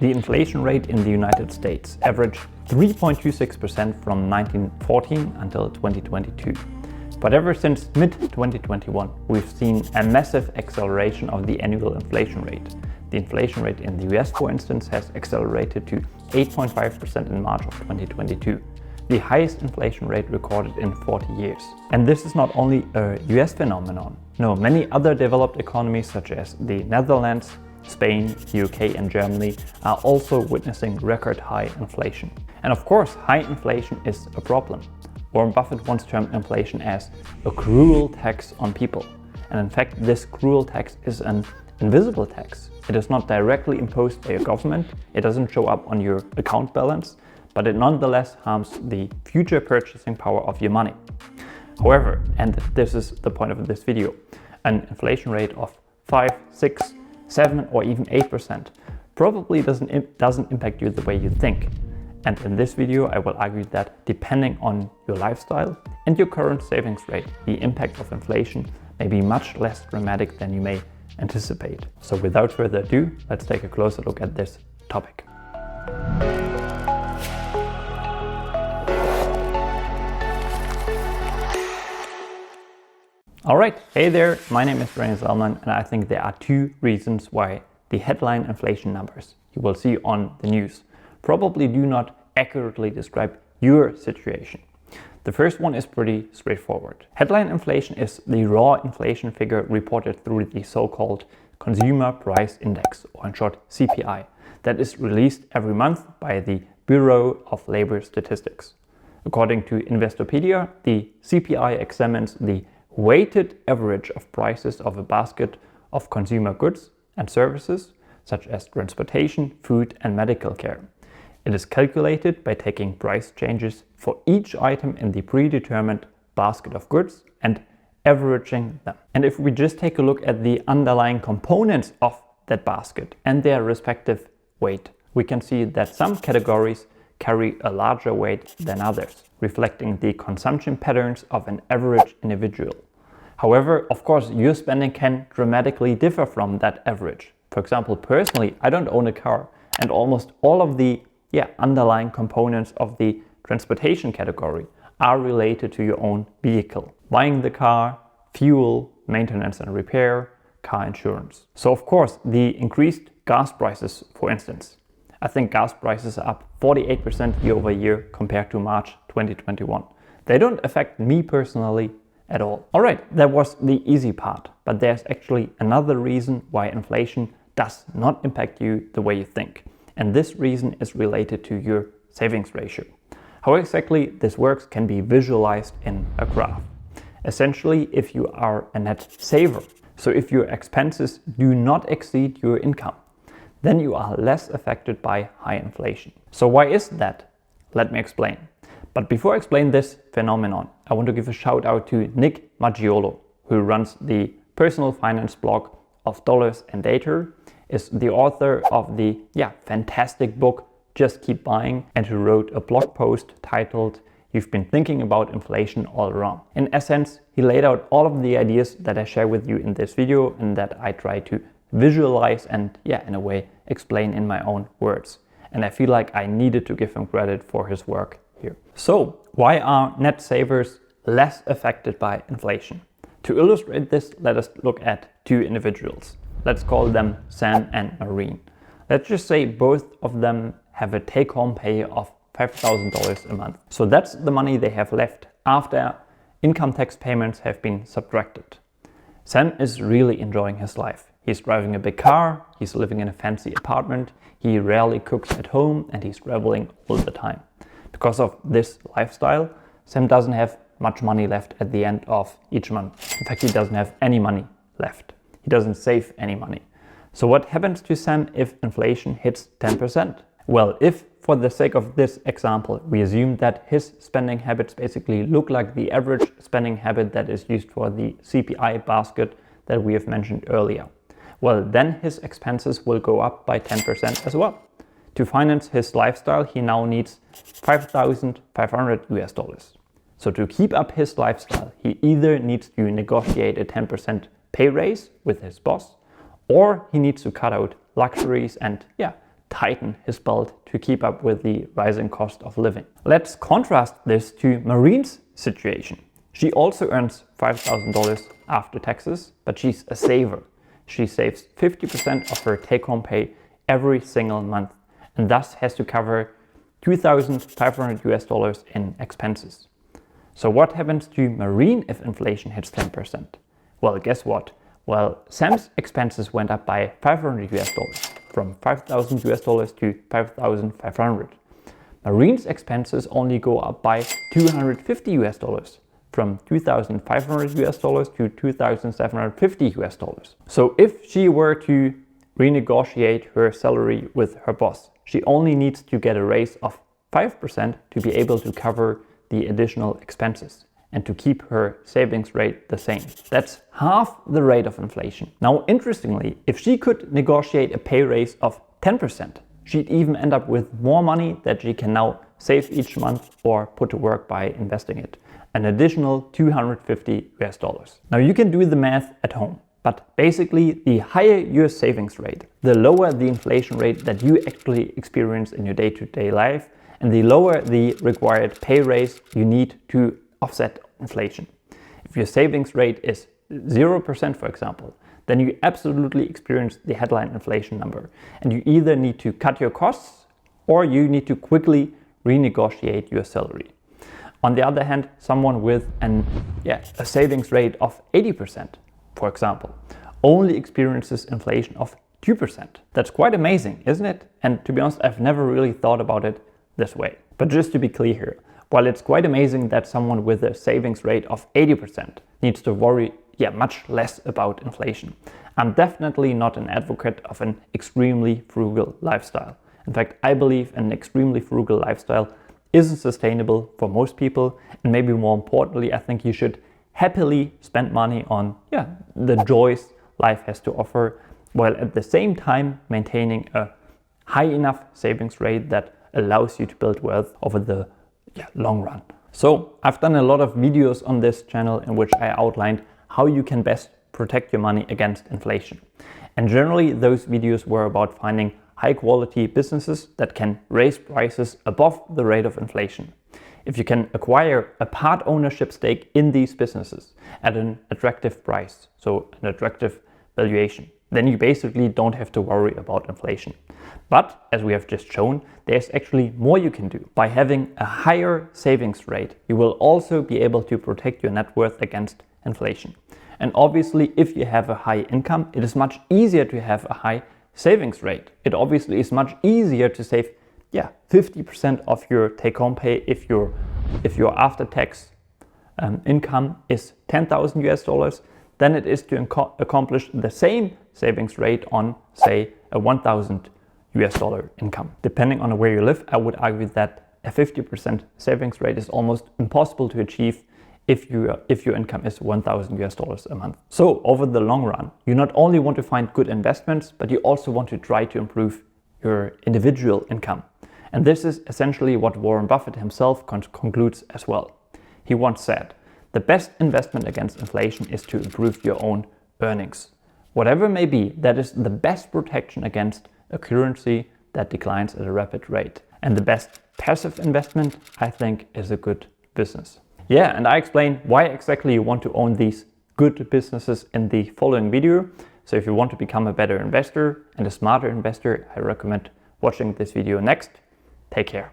The inflation rate in the United States averaged 3.26% from 1914 until 2022. But ever since mid-2021, we've seen a massive acceleration of the annual inflation rate. The inflation rate in the US, for instance, has accelerated to 8.5% in March of 2022, the highest inflation rate recorded in 40 years. And this is not only a US phenomenon. No, many other developed economies such as the Netherlands, Spain, the UK and Germany are also witnessing record high inflation. And of course, high inflation is a problem. Warren Buffett once termed inflation as a cruel tax on people. And in fact, this cruel tax is an invisible tax. It is not directly imposed by your government, it doesn't show up on your account balance, but it nonetheless harms the future purchasing power of your money. However, and this is the point of this video, an inflation rate of 5, 6, 7 or even 8% probably doesn't impact you the way you think. And in this video I will argue that depending on your lifestyle and your current savings rate, the impact of inflation may be much less dramatic than you may anticipate. So without further ado, let's take a closer look at this topic. Alright, hey there, my name is Rainer Salman and I think there are two reasons why the headline inflation numbers you will see on the news probably do not accurately describe your situation. The first one is pretty straightforward. Headline inflation is the raw inflation figure reported through the so-called Consumer Price Index, or in short CPI, that is released every month by the Bureau of Labor Statistics. According to Investopedia, the CPI examines the weighted average of prices of a basket of consumer goods and services, such as transportation, food and medical care. It is calculated by taking price changes for each item in the predetermined basket of goods and averaging them. And if we just take a look at the underlying components of that basket and their respective weight, we can see that some categories carry a larger weight than others, reflecting the consumption patterns of an average individual. However, of course, your spending can dramatically differ from that average. For example, personally, I don't own a car, and almost all of the underlying components of the transportation category are related to your own vehicle. Buying the car, fuel, maintenance and repair, car insurance. So of course, the increased gas prices, for instance, I think gas prices are up 48% year over year compared to March 2021. They don't affect me personally at all. Alright, that was the easy part, but there's actually another reason why inflation does not impact you the way you think. And this reason is related to your savings ratio. How exactly this works can be visualized in a graph. Essentially, if you are a net saver, so if your expenses do not exceed your income, then you are less affected by high inflation. So why is that? Let me explain. But before I explain this phenomenon, I want to give a shout out to Nick Maggiolo, who runs the personal finance blog of Dollars and Data, is the author of the fantastic book Just Keep Buying, and who wrote a blog post titled You've Been Thinking About Inflation All Wrong. In essence, he laid out all of the ideas that I share with you in this video and that I try to visualize and in a way explain in my own words. And I feel like I needed to give him credit for his work here. So why are net savers less affected by inflation? To illustrate this, let us look at two individuals. Let's call them Sam and Marine. Let's just say both of them have a take-home pay of $5,000 a month. So that's the money they have left after income tax payments have been subtracted. Sam is really enjoying his life. He's driving a big car, he's living in a fancy apartment, he rarely cooks at home and he's traveling all the time. Because of this lifestyle, Sam doesn't have much money left at the end of each month. In fact, he doesn't have any money left. He doesn't save any money. So what happens to Sam if inflation hits 10%? Well, if for the sake of this example, we assume that his spending habits basically look like the average spending habit that is used for the CPI basket that we have mentioned earlier, well, then his expenses will go up by 10% as well. To finance his lifestyle, he now needs $5,500 US. So to keep up his lifestyle, he either needs to negotiate a 10% pay raise with his boss, or he needs to cut out luxuries and tighten his belt to keep up with the rising cost of living. Let's contrast this to Marine's situation. She also earns $5,000 after taxes, but she's a saver. She saves 50% of her take-home pay every single month and thus has to cover $2,500 in expenses. So what happens to Marine if inflation hits 10%? Well, guess what? Well, Sam's expenses went up by $500 from $5,000 to $5,500. Marine's expenses only go up by $250 from $2,500 to $2,750. So if she were to renegotiate her salary with her boss, she only needs to get a raise of 5% to be able to cover the additional expenses and to keep her savings rate the same. That's half the rate of inflation. Now, interestingly, if she could negotiate a pay raise of 10%, she'd even end up with more money that she can now save each month or put to work by investing it. An additional $250. Now you can do the math at home, but basically the higher your savings rate, the lower the inflation rate that you actually experience in your day-to-day life, and the lower the required pay raise you need to offset inflation. If your savings rate is 0%, for example, then you absolutely experience the headline inflation number, and you either need to cut your costs or you need to quickly renegotiate your salary. On the other hand, someone with a savings rate of 80%, for example, only experiences inflation of 2%. That's quite amazing, isn't it? And to be honest, I've never really thought about it this way. But just to be clear here, while it's quite amazing that someone with a savings rate of 80% needs to worry much less about inflation, I'm definitely not an advocate of an extremely frugal lifestyle. In fact, I believe an extremely frugal lifestyle isn't sustainable for most people, and maybe more importantly, I think you should happily spend money on the joys life has to offer, while at the same time maintaining a high enough savings rate that allows you to build wealth over the long run. So I've done a lot of videos on this channel in which I outlined how you can best protect your money against inflation. And generally those videos were about finding high quality businesses that can raise prices above the rate of inflation. If you can acquire a part ownership stake in these businesses at an attractive price, so an attractive valuation, then you basically don't have to worry about inflation. But as we have just shown, there's actually more you can do. By having a higher savings rate, you will also be able to protect your net worth against inflation. And obviously, if you have a high income, it is much easier to have a high savings rate. It obviously is much easier to save 50% of your take-home pay if your after-tax income is $10,000 than it is to accomplish the same savings rate on, say, a $1,000 income. Depending on where you live, I would argue that a 50% savings rate is almost impossible to achieve if your income is $1,000 a month. So over the long run, you not only want to find good investments, but you also want to try to improve your individual income. And this is essentially what Warren Buffett himself concludes as well. He once said, "The best investment against inflation is to improve your own earnings. Whatever it may be, that is the best protection against a currency that declines at a rapid rate. And the best passive investment, I think, is a good business." Yeah, and I explain why exactly you want to own these good businesses in the following video. So if you want to become a better investor and a smarter investor, I recommend watching this video next. Take care.